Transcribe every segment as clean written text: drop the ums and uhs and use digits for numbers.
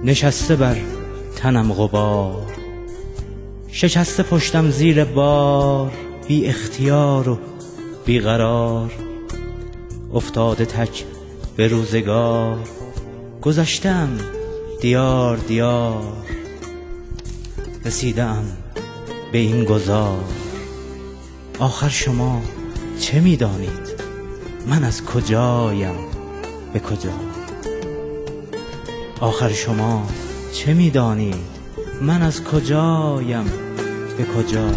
نشسته بر تنم غبار، شکسته پشتم زیر بار، بی اختیار و بی قرار. افتاده تک به روزگار، گذشتم دیار دیار. رسیدم به این گذار، آخر شما چه می‌دانید من از کجایم به کجا؟ آخر شما چه می‌دانید من از کجایم به کجا؟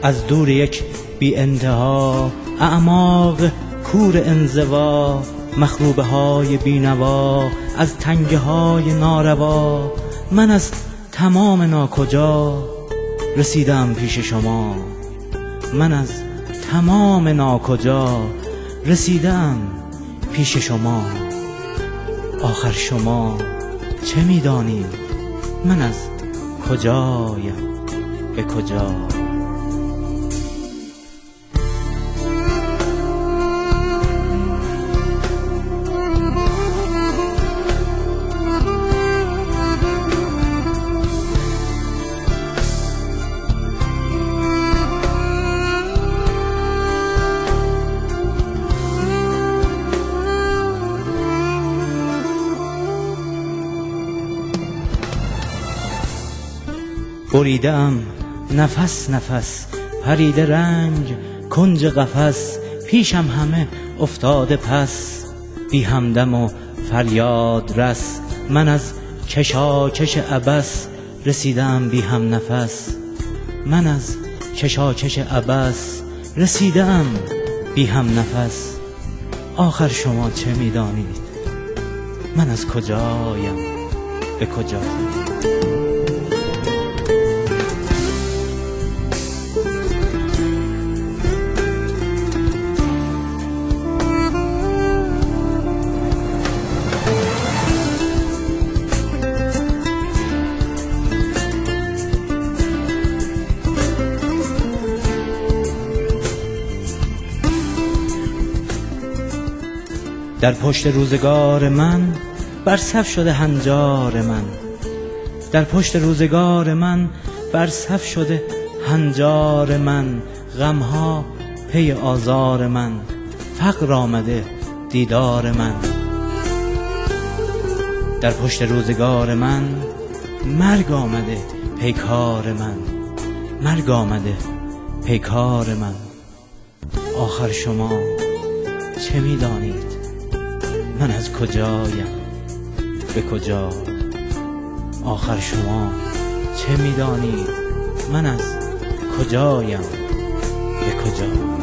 از دور یک بی انتها اعماق کور انزوا، مخروبه های بینوا از تنگه های ناروا. من از تمام ناکجا رسیدم پیش شما، من از تمام ناکجا رسیدم پیش شما. آخر شما چه می‌دانید من از کجایم به کجا؟ بریدم نفس نفس، پریده رنج کنج قفس. پیشم همه افتاده پس، بی همدم و فریاد رس. من از کشاکش عبث رسیدم بی هم نفس، من از کشاکش عبث رسیدم بی هم نفس. آخر شما چه می‌دانید من از کجایم به کجا؟ در پشت روزگار من بر صف شده هنجار من، در پشت روزگار من بر صف شده هنجار من. غمها پی آزار من، فقر آمده دیدار من. در پشت روزگار من مرگ آمده پیکار من، مرگ آمده پیکار من. آخر شما چه می‌دانید من از کجایم به کجا؟ آخر شما چه می‌دانید من از کجایم به کجا؟